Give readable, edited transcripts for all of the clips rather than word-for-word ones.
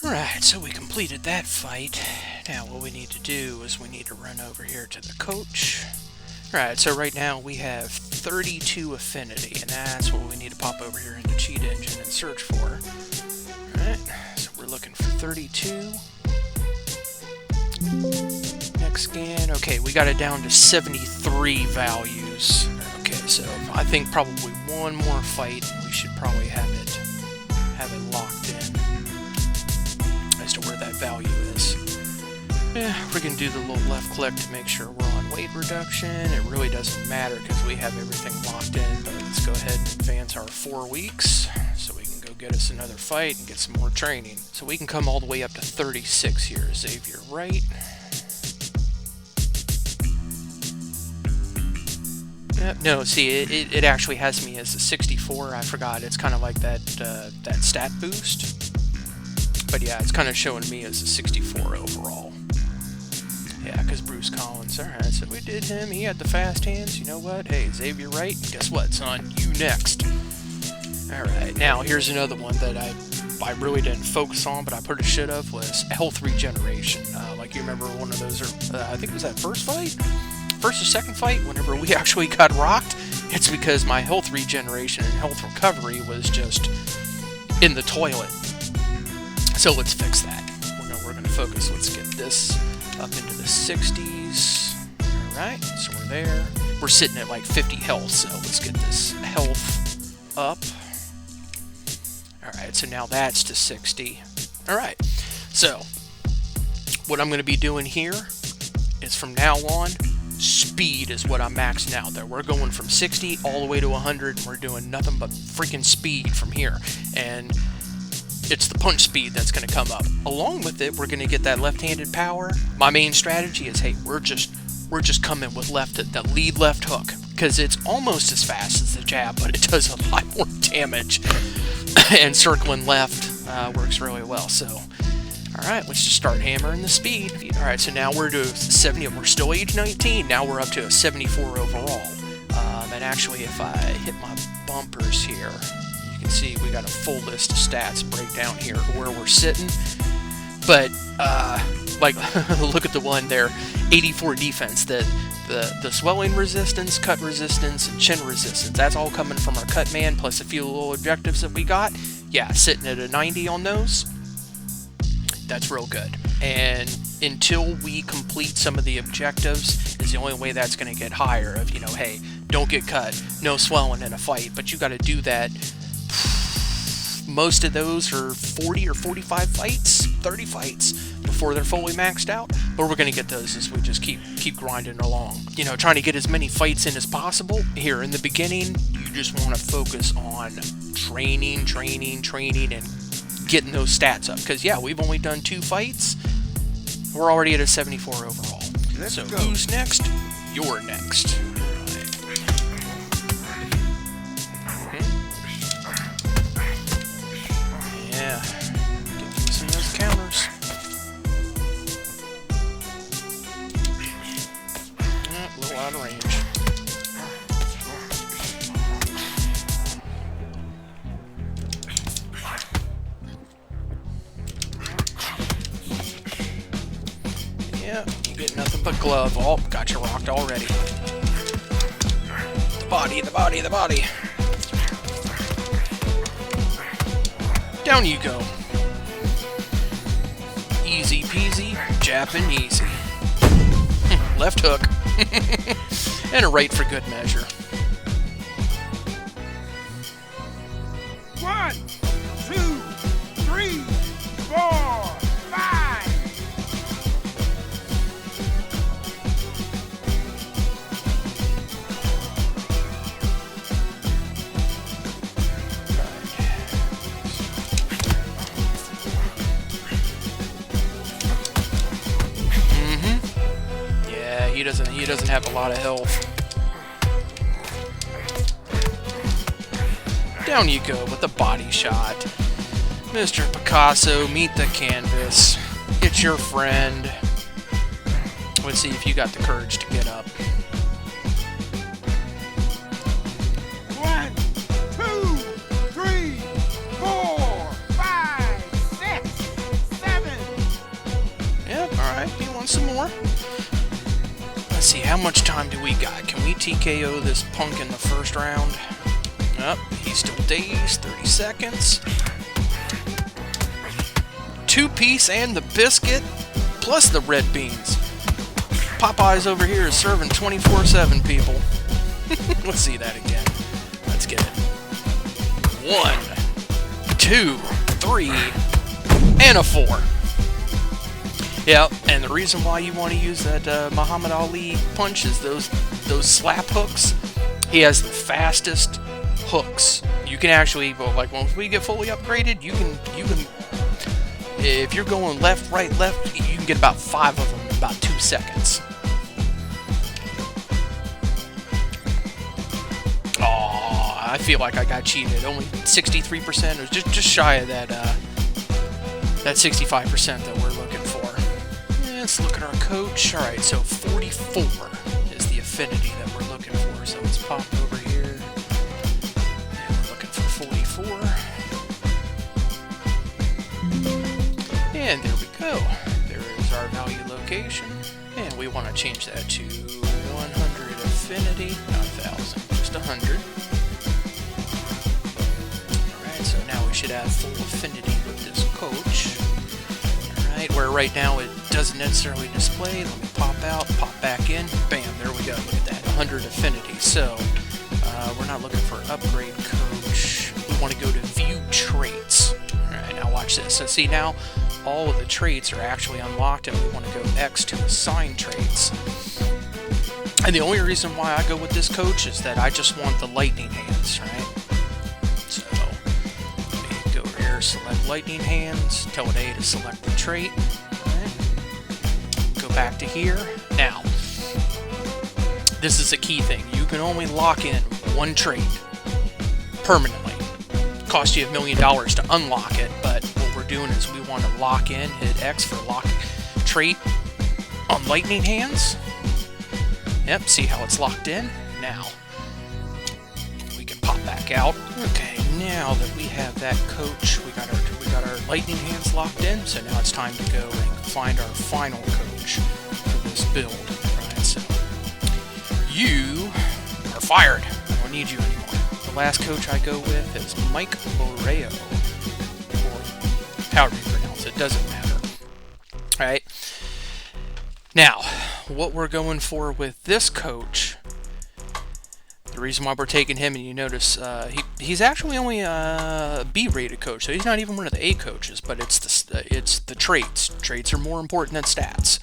Alright, so we completed that fight. Now what we need to do is we need to run over here to the coach. Alright, so right now we have 32 affinity, and that's what we need to pop over here in the cheat engine and search for. Alright, so we're looking for 32. Next scan. Okay, we got it down to 73 values. Okay, so I think probably one more fight and we should probably have it locked in as to where that value is. Yeah, we're going to do the little left click to make sure we're on weight reduction. It really doesn't matter because we have everything locked in, but let's go ahead and advance our 4 weeks so we can go get us another fight and get some more training. So we can come all the way up to 36 here. Xavier Wright. No, see, it actually has me as a 64. I forgot. It's kind of like that stat boost. But yeah, it's kind of showing me as a 64 overall. Yeah, because Bruce Collins. Alright, so we did him. He had the fast hands. You know what? Hey, Xavier Wright, guess what, son? You next. Alright, now here's another one that I really didn't focus on, but I pretty should have, was health regeneration. Like you remember one of those, I think it was that first fight? First or second fight, whenever we actually got rocked, it's because my health regeneration and health recovery was just in the toilet. So let's fix that. We're gonna focus. Let's get this up into the 60s. Alright, so we're there. We're sitting at like 50 health, so let's get this health up. Alright, so now that's to 60. Alright, so what I'm gonna be doing here is from now on, speed is what I'm maxing out there. We're going from 60 all the way to 100, and we're doing nothing but freaking speed from here. And it's the punch speed that's going to come up. Along with it, we're going to get that left-handed power. My main strategy is, hey, we're just coming with that lead left hook, because it's almost as fast as the jab, but it does a lot more damage. And circling left works really well. So alright, let's just start hammering the speed. Alright, so now we're to 70. We're still age 19. Now we're up to a 74 overall. And actually, if I hit my bumpers here, you can see we got a full list of stats breakdown here where we're sitting. But, like, look at the one there, 84 defense. The swelling resistance, cut resistance, and chin resistance, that's all coming from our cut man, plus a few little objectives that we got. Yeah, sitting at a 90 on those. That's real good. And until we complete some of the objectives is the only way that's going to get higher of, you know, hey, don't get cut, no swelling in a fight, but you got to do that. Most of those are 40 or 45 fights, 30 fights before they're fully maxed out, but we're going to get those as we just keep grinding along. You know, trying to get as many fights in as possible. Here in the beginning, you just want to focus on training, and getting those stats up, because yeah, we've only done 2 fights. We're already at a 74 overall. Let's so go. Who's next? You're next. Yeah, get using those counters. A little out of range. Yeah, you get nothing but glove. Oh, got you rocked already. The body. Down you go. Easy peasy, Japanesey. Left hook. And a right for good measure. 1, 2, 3, 4, 5. Yeah, he doesn't have a lot of health. Down you go with the body shot. Mr. Picasso, meet the canvas. It's your friend. Let's see if you got the courage to get up. 1, 2, 3, 4, 5, 6, some more. Let's see, how much time do we got? Can we TKO this punk in the first round? Nope, he's still dazed. 30 seconds. 2-piece and the biscuit, plus the red beans. Popeye's over here is serving 24/7, people. Let's see that again. Let's get it. 1, 2, 3, and a 4. Yep, and the reason why you want to use that Muhammad Ali punch is those slap hooks. He has the fastest hooks. You can actually, well, like once we get fully upgraded, you can, if you're going left, right, left, you can get about 5 of them in about 2 seconds. Oh, I feel like I got cheated. Only 63%. It was just shy of that 65% that we're looking for. Let's look at our coach. All right, so 44 is the affinity that we're looking for. So let's pop over here. And we're looking for 44. And there we go. There is our value location. And we want to change that to 100 affinity, not 1,000, just 100. Alright, so now we should have full affinity with this coach. Alright, where right now it doesn't necessarily display. Let me pop out, pop back in. Bam, there we go. Look at that, 100 affinity. So, we're not looking for upgrade coach. We want to go to view traits. Alright, now watch this. So see now, all of the traits are actually unlocked, and we want to go X to assign traits. And the only reason why I go with this coach is that I just want the lightning hands, right? So, let me go over here, select lightning hands, tell it A to select the trait. Right. Go back to here. Now, this is a key thing. You can only lock in one trait permanently. Cost you $1 million to unlock it, but what we're doing is we want to lock in, hit X for lock trait on lightning hands. Yep, see how it's locked in? Now, we can pop back out. Okay, now that we have that coach, we got our lightning hands locked in, so now it's time to go and find our final coach for this build. Right, so you are fired. I don't need you anymore. The last coach I go with is Mike Borreo, or however you pronounce it, doesn't matter. Alright, now, what we're going for with this coach, the reason why we're taking him, and you notice he's actually only a B-rated coach, so he's not even one of the A coaches, but it's the traits. Traits are more important than stats.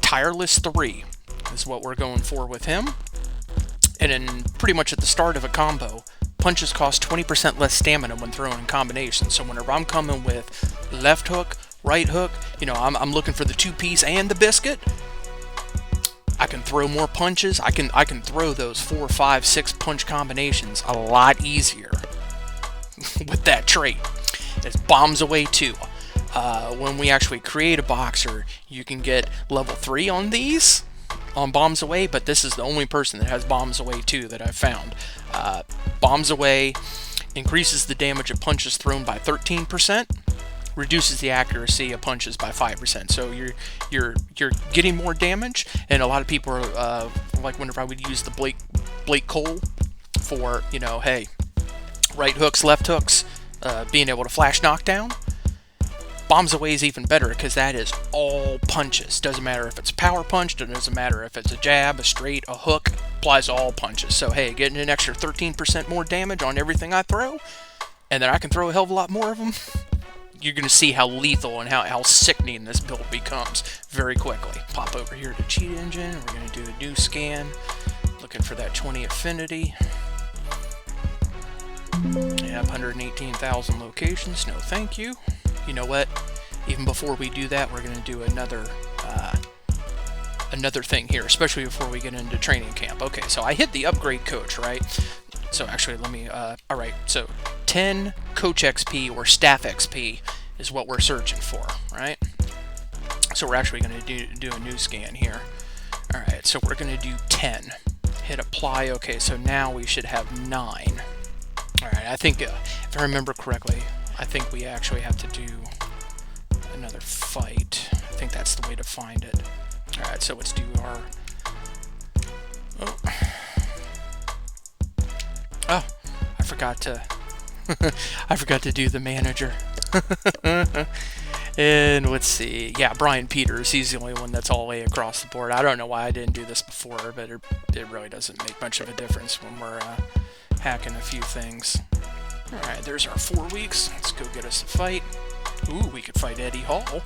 Tireless 3 is what we're going for with him. And then pretty much at the start of a combo, punches cost 20% less stamina when thrown in combination. So whenever I'm coming with left hook, right hook, you know, I'm looking for the 2-piece and the biscuit, I can throw more punches. I can throw those 4, 5, 6 punch combinations a lot easier with that trait. It's bombs away too. When we actually create a boxer, you can get level 3 on these, on bombs away, but this is the only person that has bombs away too that I've found. Bombs away increases the damage of punches thrown by 13%. Reduces the accuracy of punches by 5%. So you're getting more damage, and a lot of people are like whenever I would use the Blake Cole for, you know, hey, right hooks, left hooks, being able to flash knockdown. Bombs away is even better because that is all punches. Doesn't matter if it's a power punch, doesn't matter if it's a jab, a straight, a hook, applies to all punches. So hey, getting an extra 13% more damage on everything I throw, and then I can throw a hell of a lot more of them. You're going to see how lethal and how sickening this build becomes very quickly. Pop over here to Cheat Engine. We're going to do a new scan. Looking for that 20 affinity. Yeah, 118,000 locations. No thank you. You know what? Even before we do that, we're going to do another thing here, especially before we get into training camp. Okay, so I hit the upgrade coach, right? So actually, let me, alright, so 10 coach XP or staff XP is what we're searching for, right? So we're actually going to do a new scan here. Alright, so we're going to do 10. Hit apply, okay, so now we should have 9. Alright, I think, if I remember correctly, I think we actually have to do another fight. I think that's that's the way to find it. Alright, so let's do our... Oh, I forgot to... I forgot to do the manager. And let's see. Yeah, Brian Peters, he's the only one that's all the way across the board. I don't know why I didn't do this before, but it really doesn't make much of a difference when we're hacking a few things. Alright, there's our 4 weeks. Let's go get us a fight. Ooh, we could fight Eddie Hall.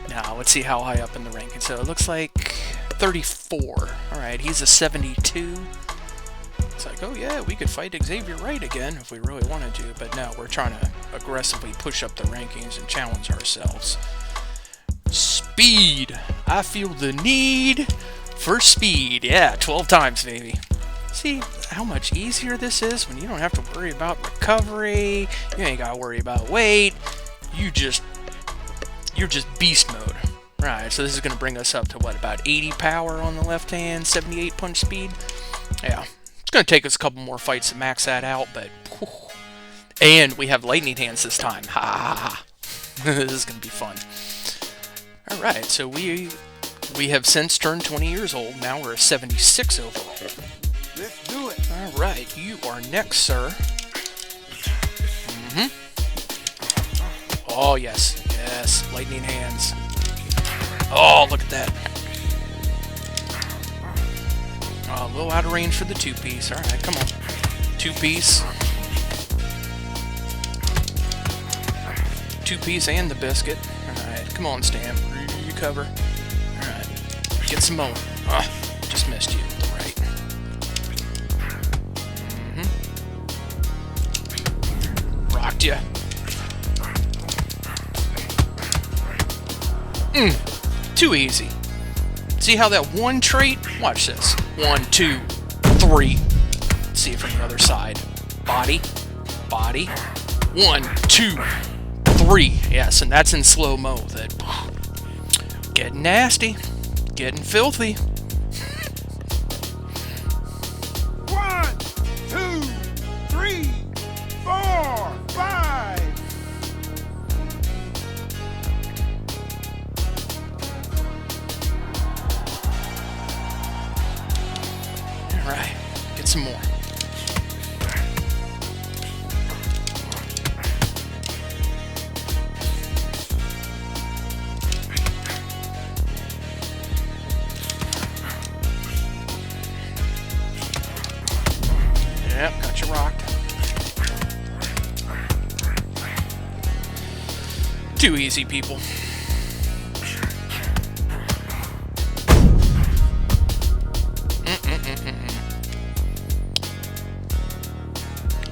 Now, let's see how high up in the ranking. So it looks like 34. Alright, he's a 72. It's like, oh yeah, we could fight Xavier Wright again if we really wanted to, but no, we're trying to aggressively push up the rankings and challenge ourselves. Speed! I feel the need for speed. Yeah, 12 times, baby. See how much easier this is when you don't have to worry about recovery, you ain't gotta worry about weight, you're just beast mode. Right, so this is gonna bring us up to what, about 80 power on the left hand, 78 punch speed? Yeah. It's going to take us a couple more fights to max that out, but... Whew. And we have lightning hands this time. Ha ha ha. This is going to be fun. Alright, so we have since turned 20 years old. Now we're a 76 overall. Let's do it. Alright, you are next, sir. Oh, yes. Yes, lightning hands. Oh, look at that. A little out of range for the 2-piece. Alright, come on. 2-piece. 2-piece and the biscuit. Alright, come on, Stam. Recover. Alright. Get some more. Just missed you. Right. Rocked ya. Too easy. See how that one trait? Watch this. 1, 2, 3. Let's see it from the other side. Body. Body. 1, 2, 3. Yes, and that's in slow-mo. That getting nasty. Getting filthy. 1, 2, 3, 4, 5. Alright, get some more. Yep, got you rocked. Too easy, people.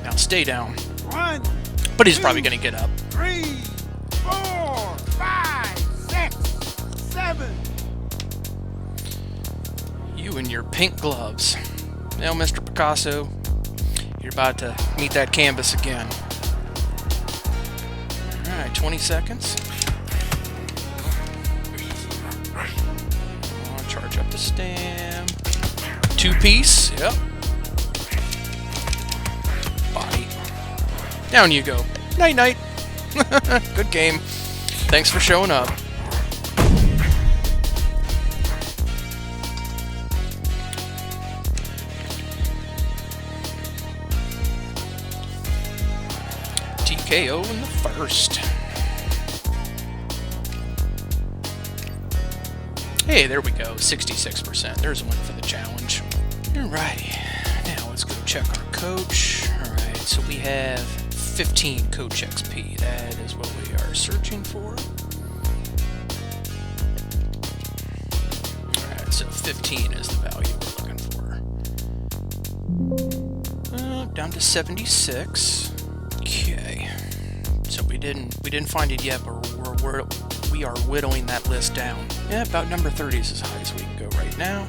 Now stay down. 1, But he's probably going to get up. 3, 4, 5, 6, 7. You and your pink gloves. Now, Mr. Picasso, you're about to meet that canvas again. Alright, 20 seconds. Charge up the stem. 2-piece. Yep. Body. Down you go. Night-night. Good game. Thanks for showing up. TKO in the first. Hey, there we go. 66%. There's one for the challenge. Alrighty. Now let's go check our coach. Alright, so we have 15 coach XP. That is what we are searching for. Alright, so 15 is the value we're looking for. Down to 76. Okay. So we didn't find it yet, but we are whittling that list down. Yeah, about number 30 is as high as we can go right now.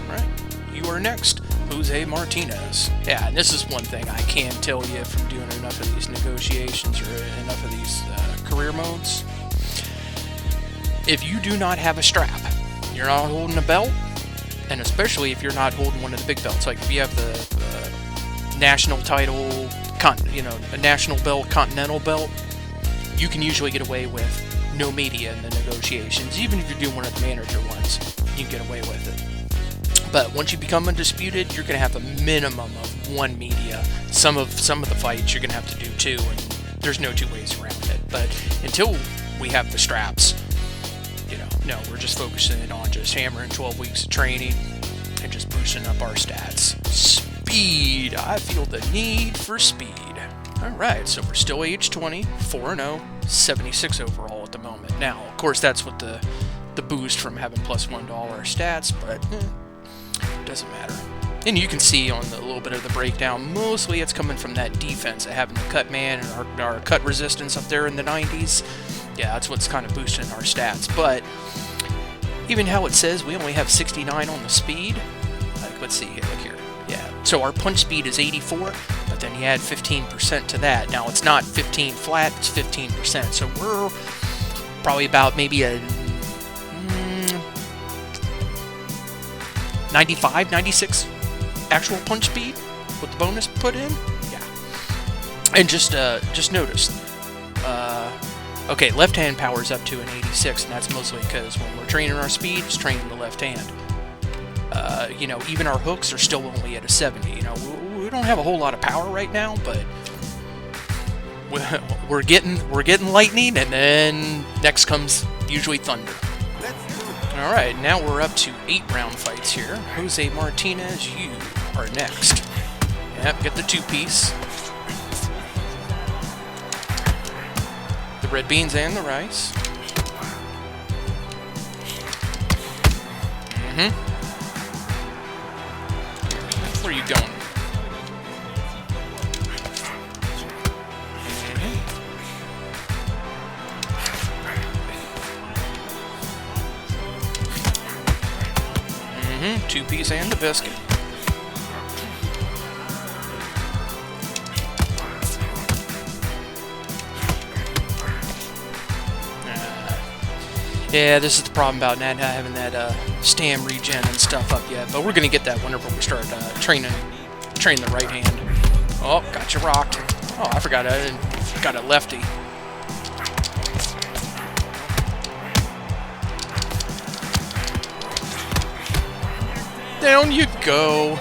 Alright, you are next, Jose Martinez. Yeah, and this is one thing I can tell you from doing enough of these negotiations or enough of these career modes. If you do not have a strap, you're not holding a belt, and especially if you're not holding one of the big belts, like if you have the national title, a national belt, continental belt, you can usually get away with no media in the negotiations. Even if you're doing one of the manager ones, you can get away with it. But once you become undisputed, you're going to have a minimum of 1 media. Some of the fights you're going to have to do 2, and there's no 2 ways around it. But until we have the straps, no, we're just focusing on just hammering 12 weeks of training and just boosting up our stats. Speed. I feel the need for speed. Alright, so we're still age 20, 4-0, 76 overall at the moment. Now, of course, that's with the boost from having +1 to all our stats, but it doesn't matter. And you can see on the little bit of the breakdown, mostly it's coming from that defense, having the cut man and our cut resistance up there in the 90s. Yeah, that's what's kind of boosting our stats. But even how it says we only have 69 on the speed, like, let's see, look here. Yeah, so our punch speed is 84, but then you add 15% to that. Now, it's not 15 flat, it's 15%. So we're probably about maybe a 95, 96 actual punch speed with the bonus put in. Yeah. And just notice, okay, left hand power's up to an 86, and that's mostly because when we're training our speed, it's training the left hand. Even our hooks are still only at a 70. We don't have a whole lot of power right now, but we're getting lightning, and then next comes usually thunder. All right, now we're up to 8-round fights here. Jose Martinez, you are next. Yep, get the 2-piece. The red beans and the rice. Where are you going? Two-piece and the biscuit. Yeah, this is the problem about not having that stam regen and stuff up yet, but we're gonna get that whenever we start training the right hand. Oh, got you rocked. Oh, I forgot I got a lefty. Down you go.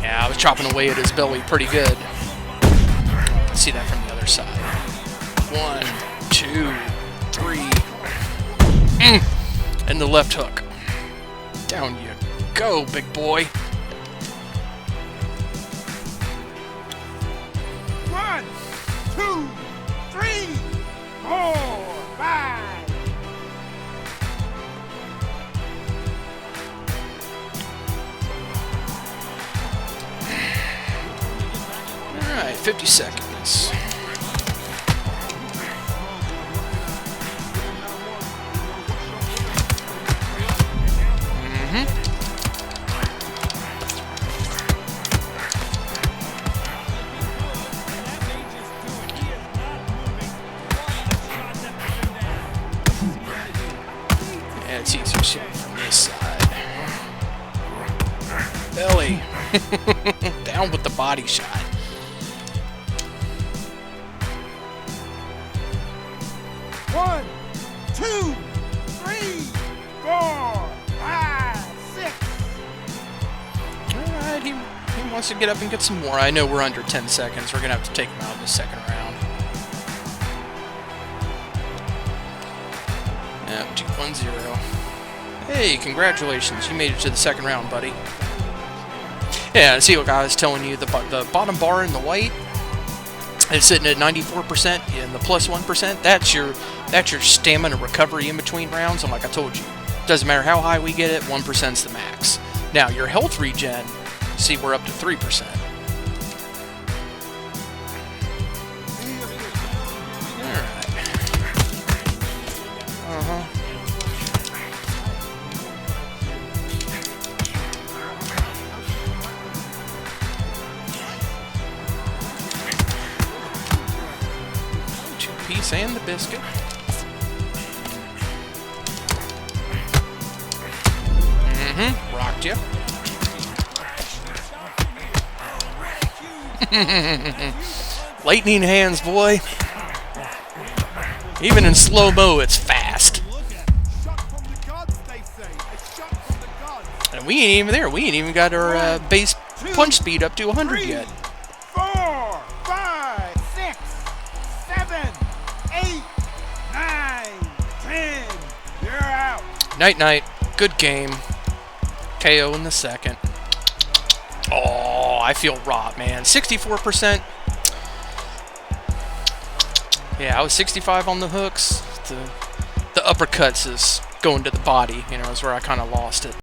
Yeah, I was chopping away at his belly pretty good. Let's see that from the other side. 1, 2, 3. And the left hook. Down you go, big boy. 1, 2, 3, 4, 5. Alright, 50 seconds. Yeah, it's easier shooting from this side. Belly. Down with the body shot. 1, 2, 3, 4, 5, 6. Alright, he wants to get up and get some more. I know we're under 10 seconds. We're going to have to take him out in the second round. Yep, 2-1-0. Hey, congratulations. You made it to the second round, buddy. Yeah, see what I was telling you, the bottom bar in the white, it's sitting at 94%, and the +1%, that's your stamina recovery in between rounds, and like I told you, doesn't matter how high we get it, 1%'s the max. Now, your health regen, see, we're up to 3%. Alright. Two-piece and the biscuit. Rocked you. Lightning hands, boy. Even in slow-mo, it's fast. And we ain't even there. We ain't even got our base punch speed up to 100 yet. 4, 5, 6, 7, 8, 9, 10. You're out. Night-night. Good game. KO in the second. Oh, I feel raw, man. 64%. Yeah, I was 65 on the hooks. The uppercuts is going to the body, you know, is where I kind of lost it.